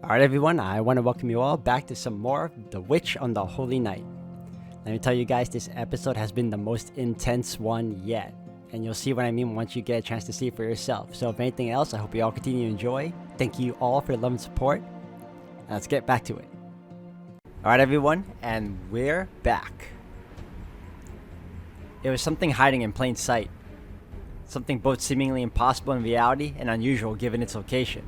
Alright everyone, I want to welcome you all back to some more of The Witch on the Holy Night. Let me tell you guys, this episode has been the most intense one yet. And you'll see what I mean once you get a chance to see it for yourself. So if anything else, I hope you all continue to enjoy. Thank you all for your love and support. And let's get back to it. Alright everyone, and we're back. It was something hiding in plain sight. Something both seemingly impossible in reality and unusual given its location.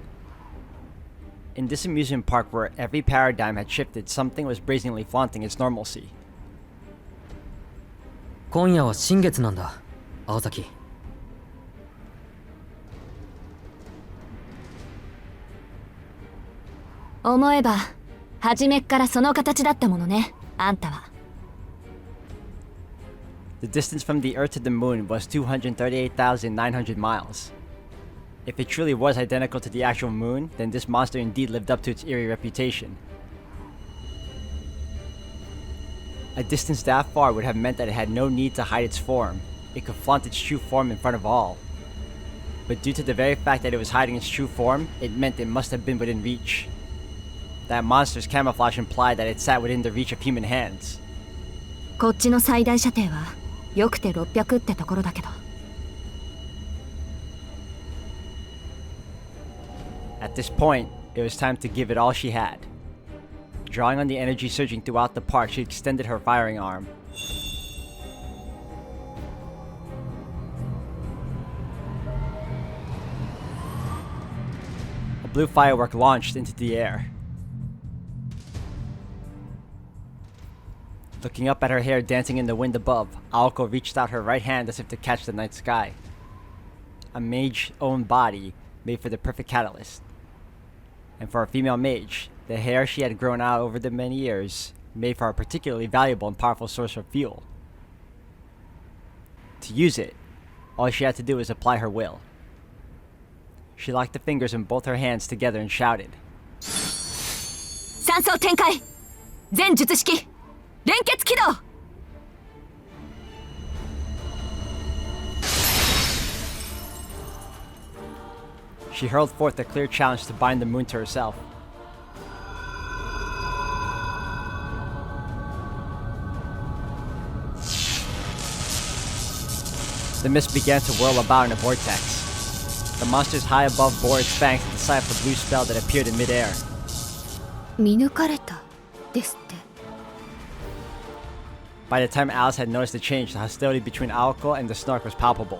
In this amusement park where every paradigm had shifted, something was brazenly flaunting its normalcy. 今夜は新月なんだ、青崎。思えば、初めっからその形だったものね、あんたは。The distance from the Earth to the Moon was 238,900 miles. If it truly was identical to the actual moon, then this monster indeed lived up to its eerie reputation. A distance that far would have meant that it had no need to hide its form. It could flaunt its true form in front of all. But due to the very fact that it was hiding its true form, it meant it must have been within reach. That monster's camouflage implied that it sat within the reach of human hands. こっちの最大射程は、よくて600ってところだけど。At this point, it was time to give it all she had. Drawing on the energy surging throughout the park, she extended her firing arm. A blue firework launched into the air. Looking up at her hair dancing in the wind above, Aoko reached out her right hand as if to catch the night sky. A mage's own body made for the perfect catalyst. And for a female mage, the hair she had grown out over the many years made for a particularly valuable and powerful source of fuel. To use it, all she had to do was apply her will. She locked the fingers in both her hands together and shouted. 三層展開全術式連結起動 She hurled forth a clear challenge to bind the moon to herself. The mist began to whirl about in a vortex. The monster's high above bore its fangs at the sight of the blue spell that appeared in midair. 見抜かれたですって By the time Alice had noticed the change, the hostility between Aoko and the snark was palpable.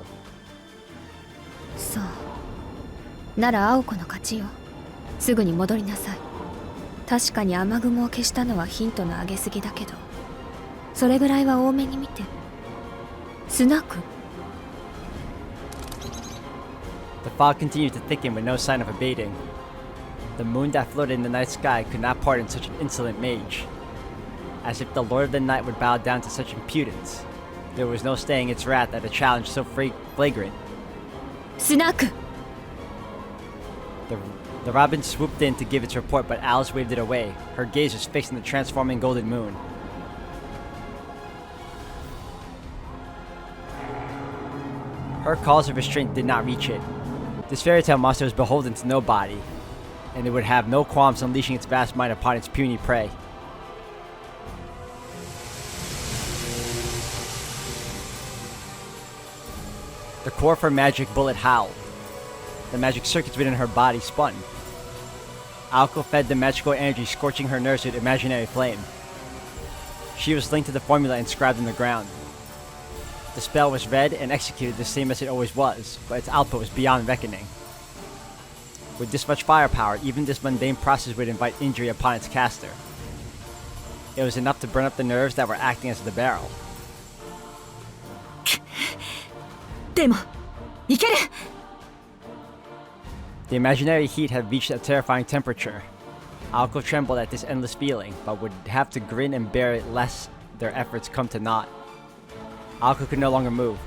そうなら青子の勝ちよすぐに戻りなさい確かに雨雲を消したのはヒントの上げすぎだけどそれぐらいは多めに見てスナーク The fog continued to thicken with no sign of abating. The moon that floated in the night sky could not pardon such an insolent mage. As if the Lord of the Night would bow down to such impudence. There was no staying its wrath at a challenge so flagrant. スナーク The robin swooped in to give its report, but Alice waved it away. Her gaze was fixed on the transforming golden moon. Her calls of restraint did not reach it. This fairy tale monster was beholden to nobody, and it would have no qualms unleashing its vast might upon its puny prey. The core of her magic bullet howled. The magic circuits within her body spun. Aoko fed the magical energy, scorching her nerves with imaginary flame. She was linked to the formula inscribed in the ground. The spell was read and executed the same as it always was, but its output was beyond reckoning. With this much firepower, even this mundane process would invite injury upon its caster. It was enough to burn up the nerves that were acting as the barrel. でもいける The imaginary heat had reached a terrifying temperature. Aoko trembled at this endless feeling, but would have to grin and bear it lest their efforts come to naught. Aoko could no longer move.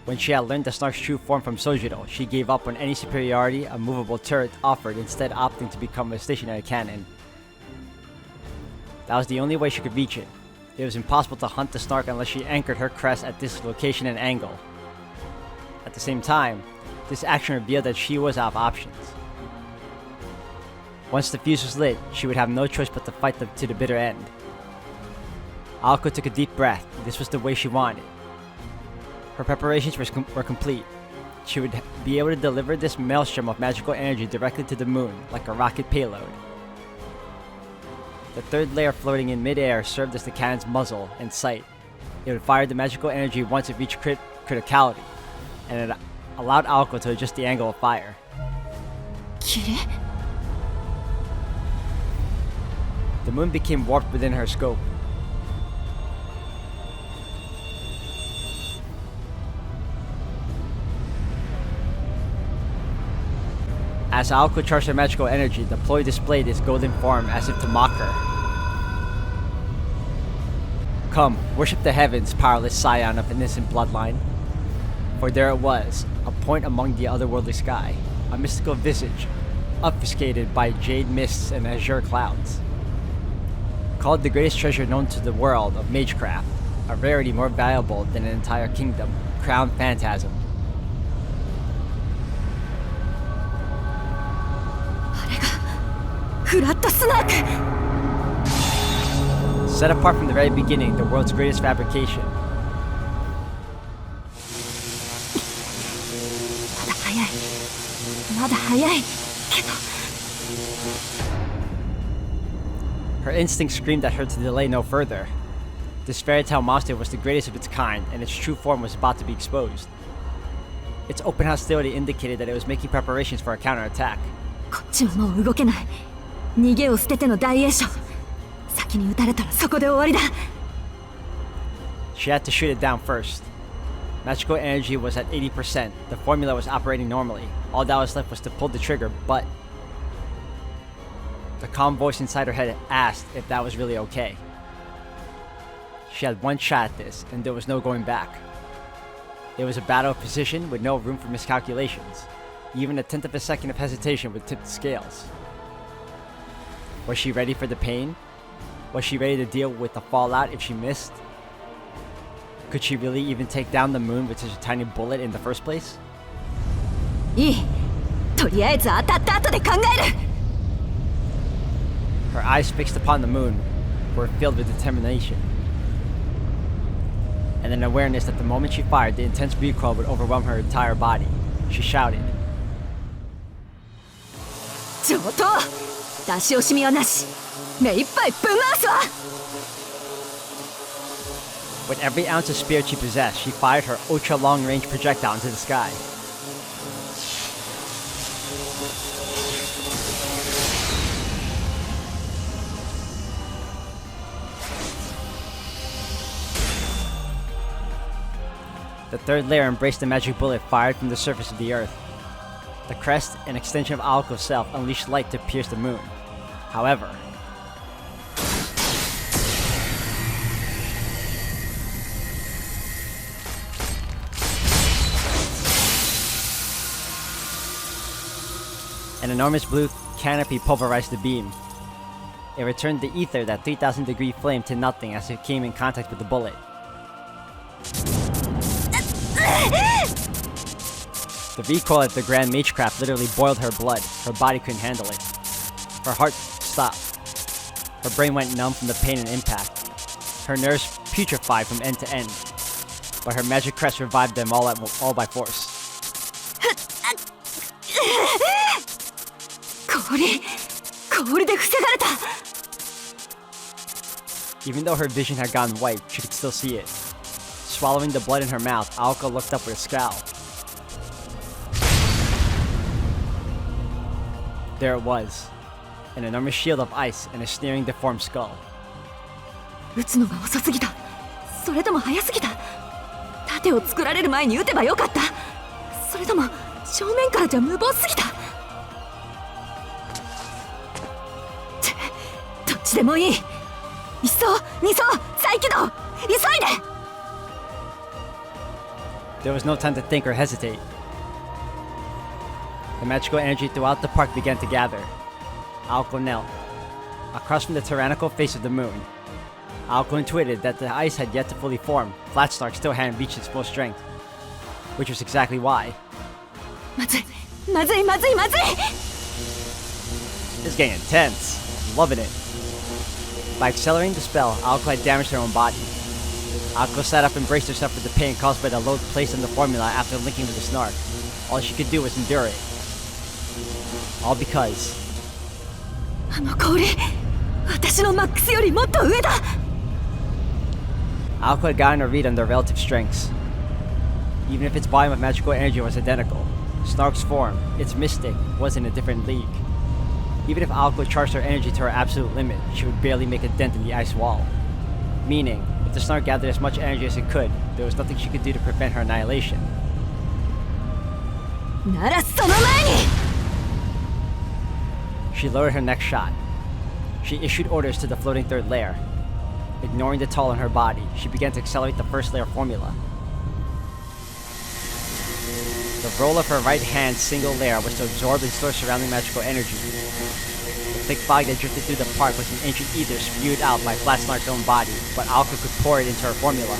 When she had learned the snark's true form from Sojiro, she gave up on any superiority a movable turret offered, instead opting to become a stationary cannon. That was the only way she could reach it. It was impossible to hunt the snark unless she anchored her crest at this location and angle. At the same time, this action revealed that she was out of options. Once the fuse was lit, she would have no choice but to fight to the bitter end. Aoko took a deep breath. This was the way she wanted. Her preparations were complete. She would be able to deliver this maelstrom of magical energy directly to the moon, like a rocket payload. The third layer floating in mid-air served as the cannon's muzzle and sight. It would fire the magical energy once it reached criticality, and it allowed Aoko to adjust the angle of fire. The moon became warped within her scope. As Aoko charged her magical energy, the ploy displayed its golden form as if to mock her. Come, worship the heavens, powerless scion of innocent bloodline. For there it was, a point among the otherworldly sky, a mystical visage, obfuscated by jade mists and azure clouds. Called the greatest treasure known to the world of magecraft, a rarity more valuable than an entire kingdom, crowned phantasm. Set apart from the very beginning, the world's greatest fabrication. Her instinct screamed at her to delay no further. This fairy tale monster was the greatest of its kind, and its true form was about to be exposed. Its open hostility indicated that it was making preparations for a counterattack. She had to shoot it down first. Magical energy was at 80%. The formula was operating normally. All that was left was to pull the trigger, but the calm voice inside her head asked if that was really okay. She had one shot at this, and there was no going back. It was a battle of precision with no room for miscalculations. Even a tenth of a second of hesitation would tip the scales. Was she ready for the pain? Was she ready to deal with the fallout if she missed? Could she really even take down the moon with such a tiny bullet in the first place? Her eyes fixed upon the moon were filled with determination, and an awareness that the moment she fired, the intense recoil would overwhelm her entire body. She shouted. With every ounce of spirit she possessed, she fired her ultra-long-range projectile into the sky. The third layer embraced the magic bullet fired from the surface of the earth. The crest, an extension of Aoko's self, unleashed light to pierce the moon. However, an enormous blue canopy pulverized the beam. It returned the ether, that 3,000-degree flame, to nothing as it came in contact with the bullet. The recoil at the grand magecraft literally boiled her blood. Her body couldn't handle it. Her heart stopped. Her brain went numb from the pain and impact. Her nerves putrefied from end to end. But her magic crest revived them all by force. Even though her vision had gone white, she could still see it. Swallowing the blood in her mouth, Aoko looked up with a scowl. There it was, an enormous shield of ice and a sneering, deformed skull. There was no time to think or hesitate. The magical energy throughout the park began to gather. Aoko knelt. Across from the tyrannical face of the moon, Aoko intuited that the ice had yet to fully form. Flatsnark still hadn't reached its full strength. Which was exactly why. It's getting intense. Loving it. By accelerating the spell, Aoko had damaged her own body. Aoko sat up and braced herself for the pain caused by the load placed on the formula after linking with the snark. All she could do was endure it. All because... あの氷、私のマックスよりもっと上だ。 Aoko had gotten a read on their relative strengths. Even if its volume of magical energy was identical, Snark's form, its mystic, was in a different league. Even if Aoko charged her energy to her absolute limit, she would barely make a dent in the ice wall. Meaning, if the Snark gathered as much energy as it could, there was nothing she could do to prevent her annihilation. ならその前に She lowered her next shot. She issued orders to the floating third layer. Ignoring the toll on her body, she began to accelerate the first layer formula. The role of her right hand's single layer was to absorb and store surrounding magical energy. The thick fog that drifted through the park was an ancient ether spewed out by Flat Snark's own body, but Aoko could pour it into her formula.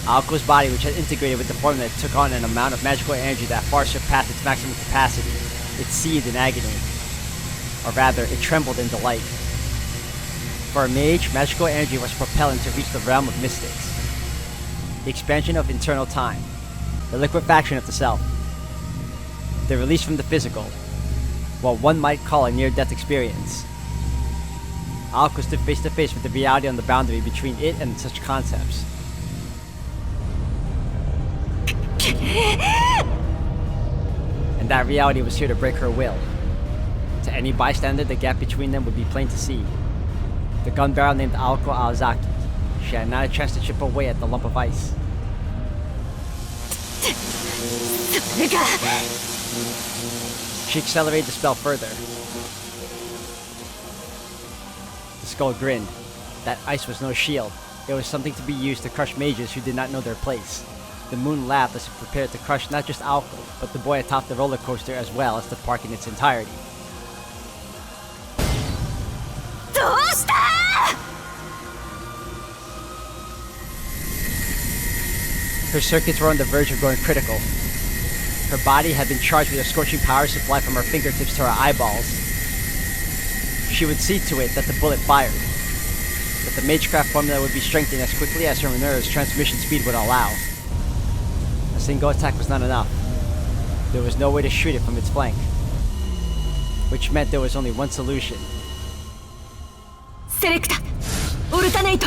Aoko's body, which had integrated with the formula, took on an amount of magical energy that far surpassed its maximum capacity. It seethed in agony. Or rather, it trembled in delight. For a mage, magical energy was propelling to reach the realm of mystics. The expansion of internal time. The liquefaction of the self. The release from the physical. What one might call a near-death experience. Aoko stood face to face with the reality on the boundary between it and such concepts. And that reality was here to break her will. To any bystander, the gap between them would be plain to see. The gun barrel named Aoko Aozaki. She had not a chance to chip away at the lump of ice. She accelerated the spell further. The skull grinned. That ice was no shield. It was something to be used to crush mages who did not know their place. The moon laughed as it prepared to crush not just Aoko, but the boy atop the roller coaster as well as the park in its entirety. Her circuits were on the verge of going critical. Her body had been charged with a scorching power supply from her fingertips to her eyeballs. She would see to it that the bullet fired, that the magecraft formula would be strengthened as quickly as her nerve's transmission speed would allow. A single attack was not enough. There was no way to shoot it from its flank, which meant there was only one solution. Select! Alternate!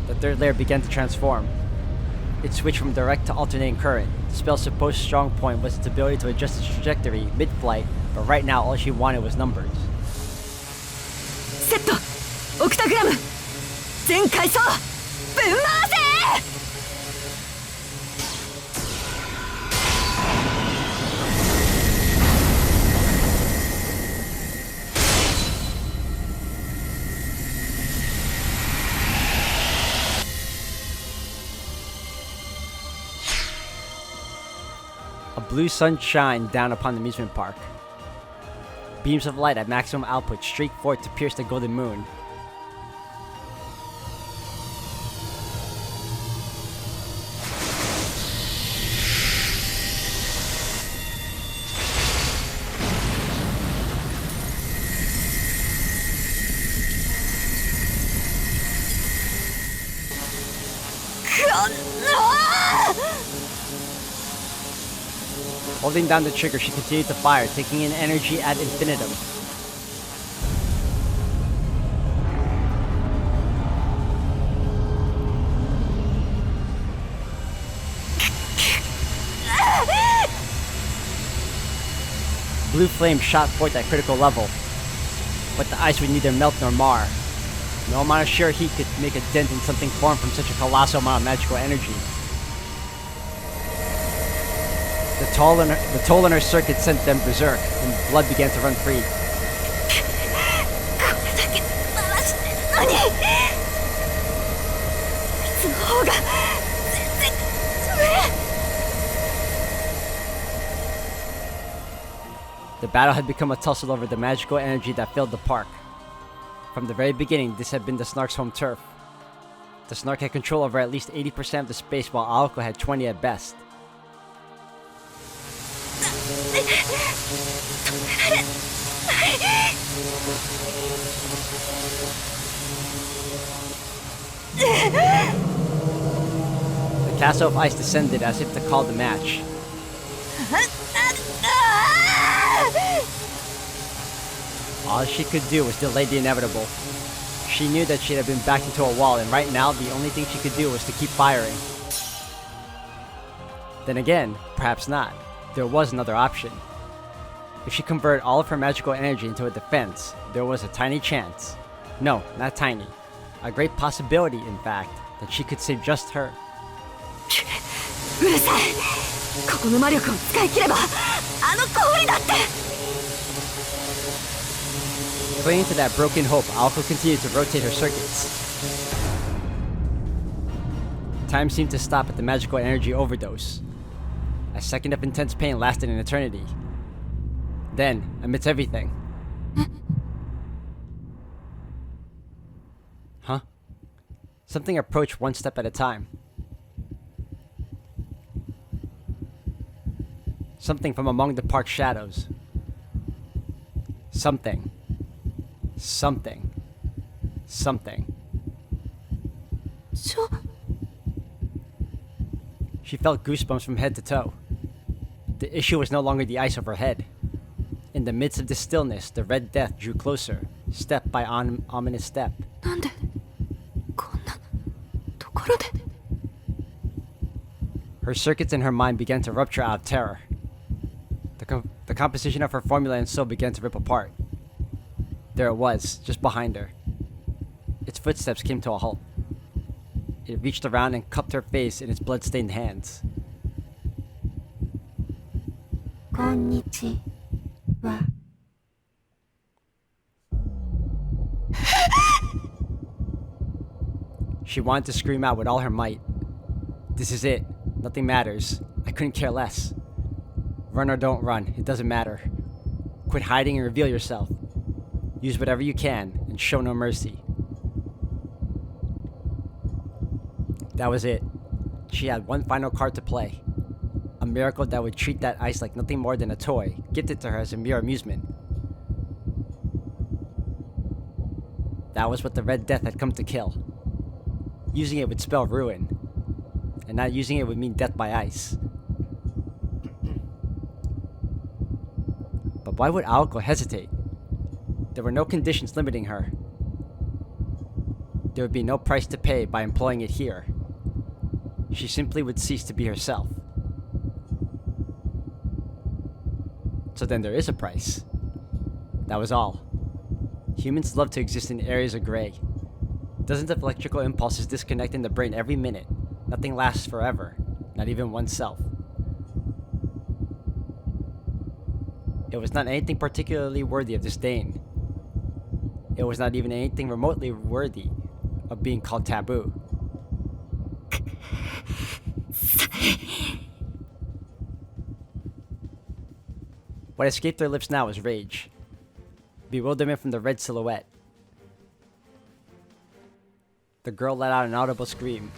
The third layer began to transform. It switched from direct to alternating current. The spell's supposed strong point was its ability to adjust its trajectory mid-flight, but right now all she wanted was numbers. Set! Octagram! 全階層ぶん回せ! A blue sun shined down upon the amusement park. Beams of light at maximum output streaked forth to pierce the golden moon. Holding down the trigger, she continued to fire, taking in energy ad infinitum. Blue flame shot forth at critical level, but the ice would neither melt nor mar. No amount of sheer heat could make a dent in something formed from such a colossal amount of magical energy. The toll on her circuit sent them berserk, and blood began to run free. The battle had become a tussle over the magical energy that filled the park. From the very beginning, this had been the Snark's home turf. The Snark had control over at least 80% of the space, while Aoko had 20 at best. The castle of ice descended as if to call the match. All she could do was delay the inevitable. She knew that she had been backed into a wall, and right now the only thing she could do was to keep firing. Then again, perhaps not. There was another option. If she converted all of her magical energy into a defense, there was a tiny chance. No, not tiny. A great possibility, in fact, that she could save just her. うるさい。ここの魔力を使い切れば、あの氷だって。Clinging to that broken hope, Aoko continued to rotate her circuits. Time seemed to stop at the magical energy overdose. A second of intense pain lasted an eternity. Then, amidst everything... Huh? Something approached one step at a time. Something from among the park's shadows. Something. Something. Something. She felt goosebumps from head to toe. The issue was no longer the ice overhead. In the midst of this stillness, the Red Death drew closer, step by ominous step. Her circuits in her mind began to rupture out of terror. The composition of her formula and soul began to rip apart. There it was, just behind her. Its footsteps came to a halt. It reached around and cupped her face in its blood-stained hands. Konnichiwa. She wanted to scream out with all her might. This is it. Nothing matters. I couldn't care less. Run or don't run, it doesn't matter. Quit hiding and reveal yourself. Use whatever you can and show no mercy. That was it. She had one final card to play. A miracle that would treat that ice like nothing more than a toy, gifted to her as a mere amusement. That was what the Red Death had come to kill. Using it would spell ruin, and not using it would mean death by ice. But why would Aoko hesitate? There were no conditions limiting her. There would be no price to pay by employing it here. She simply would cease to be herself. So then there is a price. That was all. Humans love to exist in areas of gray. Dozens of electrical impulses disconnect in the brain every minute. Nothing lasts forever, not even oneself. It was not anything particularly worthy of disdain. It was not even anything remotely worthy of being called taboo. What escaped their lips now was rage. Bewilderment from the red silhouette. The girl let out an audible scream.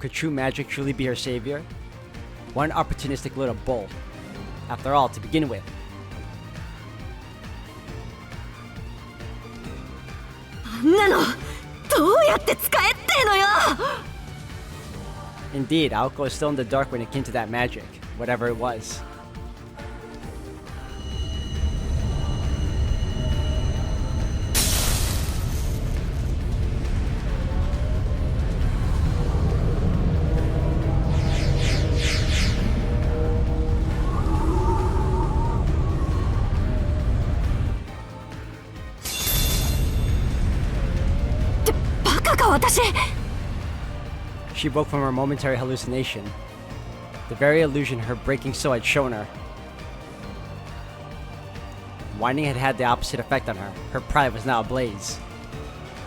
Could true magic truly be her savior? One opportunistic little bull. After all, to begin with. Indeed, Aoko was still in the dark when it came to that magic, whatever it was. She woke from her momentary hallucination. The very illusion her breaking soul had shown her. Whining had had the opposite effect on her. Her pride was now ablaze.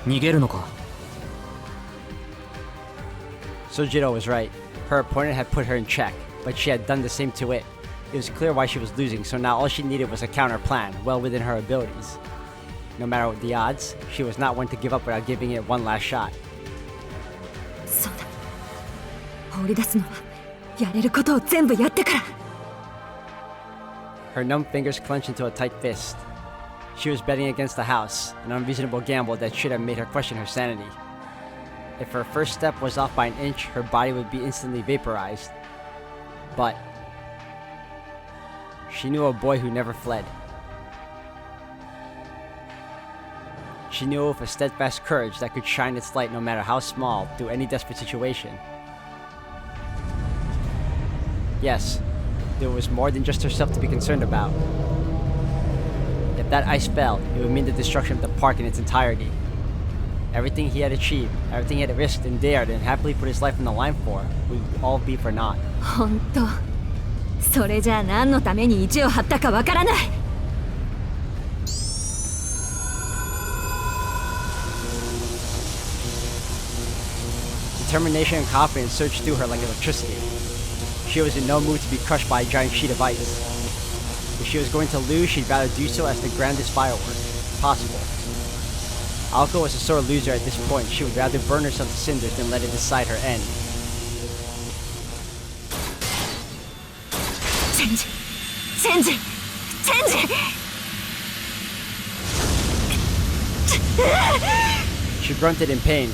逃げるのか Sojiro was right. Her opponent had put her in check, but she had done the same to it. It was clear why she was losing, so now all she needed was a counter plan, well within her abilities. No matter what the odds, she was not one to give up without giving it one last shot. そうだ。放り出すのはやれることを全部やってから。Her numb fingers clenched into a tight fist. She was betting against the house, an unreasonable gamble that should have made her question her sanity. If her first step was off by an inch, her body would be instantly vaporized. But she knew a boy who never fled. She knew with a steadfast courage that could shine its light no matter how small through any desperate situation. Yes, there was more than just herself to be concerned about. If that ice fell, it would mean the destruction of the park in its entirety. Everything he had achieved, everything he had risked and dared and happily put his life on the line for, would all be for naught. 本当。それじゃあ何のために意地を張ったかわからない。Determination and confidence surged through her like electricity. She was in no mood to be crushed by a giant sheet of ice. If she was going to lose, she'd rather do so as the grandest firework possible. Alko was a sore loser at this point. She would rather burn herself to cinders than let it decide her end. Change! Change! Change! She grunted in pain.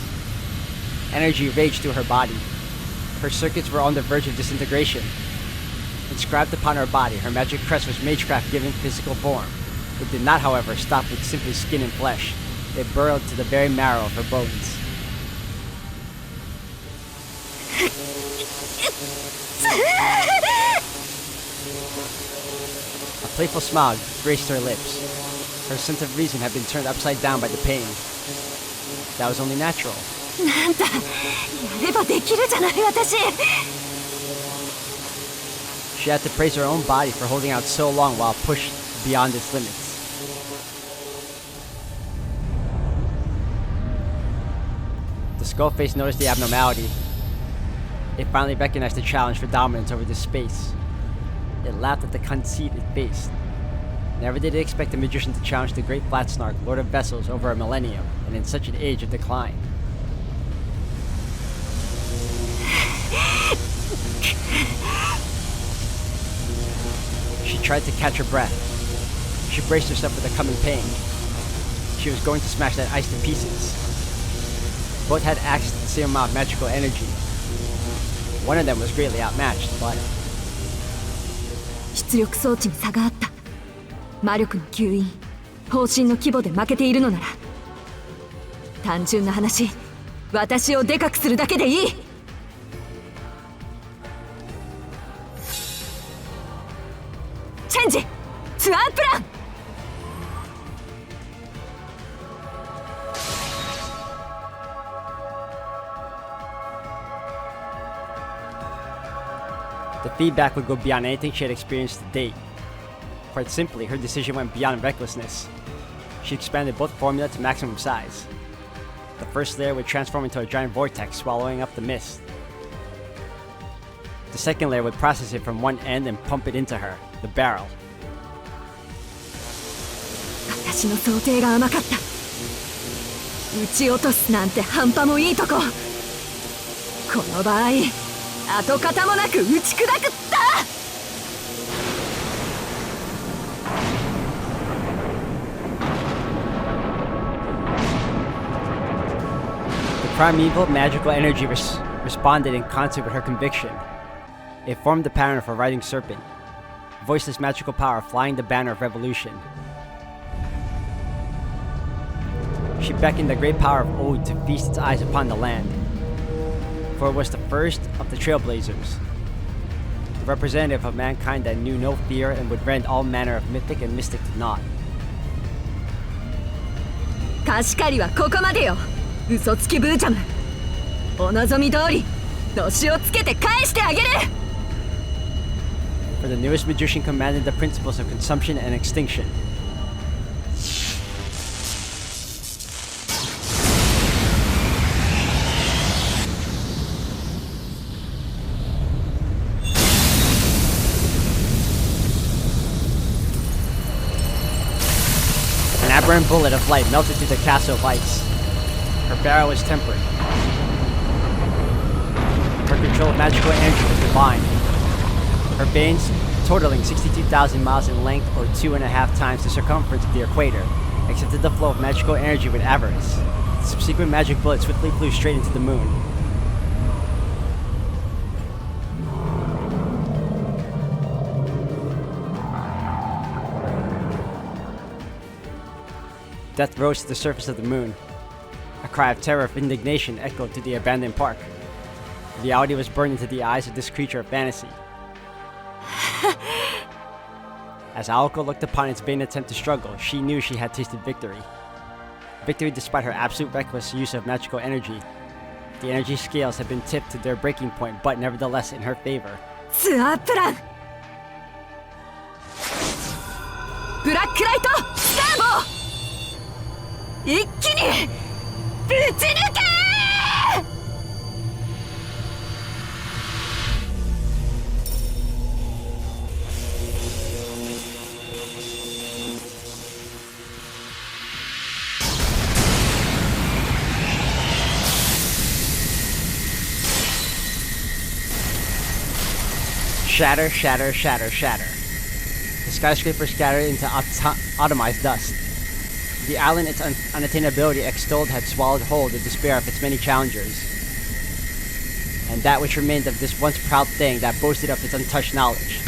Energy raged through her body. Her circuits were on the verge of disintegration. Inscribed upon her body, her magic crest was magecraft given physical form. It did not, however, stop with simply skin and flesh. It burrowed to the very marrow of her bones. A playful smile graced her lips. Her sense of reason had been turned upside down by the pain. That was only natural. なんだ、やればできるじゃない私。She had to praise her own body for holding out so long while pushed beyond its limits. The skull-face noticed the abnormality. It finally recognized the challenge for dominance over this space. It laughed at the conceit it faced. Never did it expect a magician to challenge the great flat snark, Lord of Vessels, over a millennium, and in such an age of decline. She tried to catch her breath. She braced herself for the coming pain. She was going to smash that ice to pieces. Both had access to the same amount of magical energy. One of them was greatly outmatched, but 出力装置に差があった。魔力の吸引、方針の規模で負けているのなら、単純な話、私をでかくするだけでいい。チェンジ、ツアープラン。the feedback would go beyond anything she had experienced to date. Quite simply, her decision went beyond recklessness. She expanded both formula to maximum size. The first layer would transform into a giant vortex, swallowing up the mist. The second layer would process it from one end and pump it into her, the barrel. 私の想定が甘かった。撃ち落とすなんて半端もいいとこ。この場合、跡形もなく打ち砕くった。The primeval magical energy responded in concert with her conviction. It formed the pattern of a riding serpent, voiceless magical power flying the banner of revolution. She beckoned the great power of Ode to feast its eyes upon the land, for it was the first of the trailblazers, the representative of mankind that knew no fear and would rend all manner of mythic and mystic to naught. 貸し借りはここまでよ、嘘つきブーチャム。お望み通り、のしをつけて返してあげる。For the newest magician commanded the principles of consumption and extinction. An aberrant bullet of light melted through the castle of ice. Her barrel was tempered. Her control of magical energy was divine. Her veins totaling 62,000 miles in length or 2.5 times the circumference of the equator, accepted the flow of magical energy with avarice. The subsequent magic bullet swiftly flew straight into the moon. Death rose to the surface of the moon. A cry of terror and indignation echoed through the abandoned park. Reality was burned into the eyes of this creature of fantasy. As Aoko looked upon its vain attempt to struggle, she knew she had tasted victory. Victory despite her absolute reckless use of magical energy. The energy scales had been tipped to their breaking point, but nevertheless in her favor. ツアープランブラックライトスターボー一気にぶち抜けShatter, shatter, shatter, shatter. The skyscraper scattered into atomized dust. The island its unattainability extolled had swallowed whole the despair of its many challengers. And that which remained of this once proud thing that boasted of its untouched knowledge.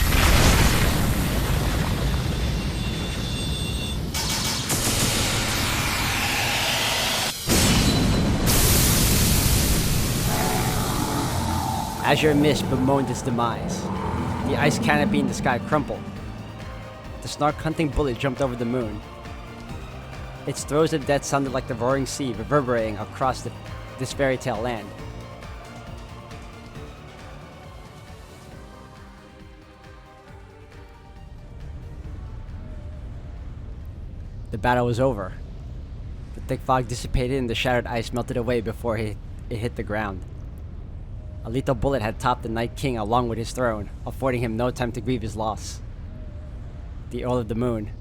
Azure mist bemoaned its demise. The ice canopy in the sky crumpled. The snark hunting bullet jumped over the moon. Its throes of death sounded like the roaring sea reverberating across this fairy tale land. The battle was over. The thick fog dissipated and the shattered ice melted away before it hit the ground. A lethal bullet had topped the Night King along with his throne, affording him no time to grieve his loss. The Earl of the Moon.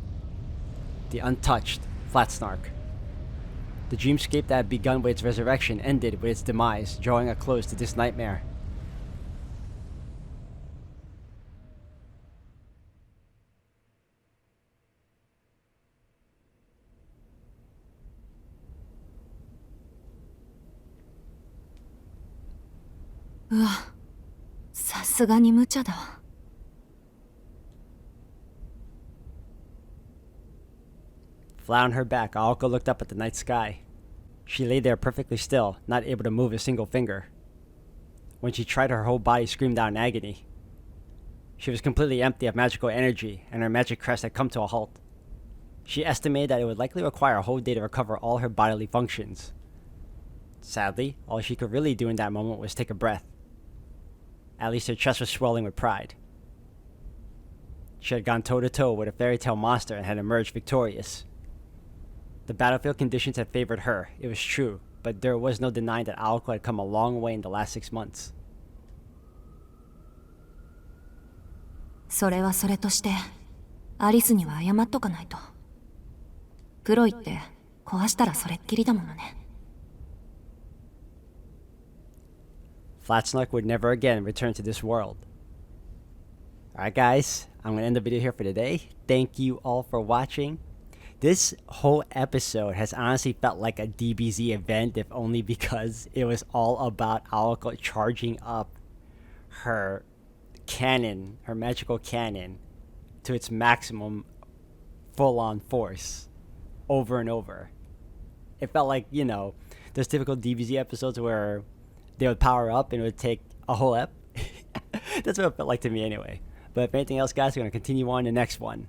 The untouched, Flat Snark. The dreamscape that had begun with its resurrection ended with its demise, drawing a close to this nightmare. Ugh. さすがに無茶だわ。Flat on her back, Aoko looked up at the night sky. She lay there perfectly still, not able to move a single finger. When she tried, her whole body screamed out in agony. She was completely empty of magical energy, and her magic crest had come to a halt. She estimated that it would likely require a whole day to recover all her bodily functions. Sadly, all she could really do in that moment was take a breath. At least her chest was swelling with pride. She had gone toe-to-toe with a fairy tale monster and had emerged victorious. The battlefield conditions had favored her, it was true, but there was no denying that Aoko had come a long way in the last 6 months. それはそれとして、アリスには謝っとかないと。プロイって壊したらそれっきりだものね。Flat Snark would never again return to this world. Alright guys, I'm going to end the video here for today. Thank you all for watching. This whole episode has honestly felt like a DBZ event, if only because it was all about Aoko charging up her cannon, her magical cannon, to its maximum full-on force over and over. It felt like, you know, those typical DBZ episodes where they would power up and it would take a whole ep. That's what it felt like to me anyway. But if anything else, guys, we're going to continue on the next one.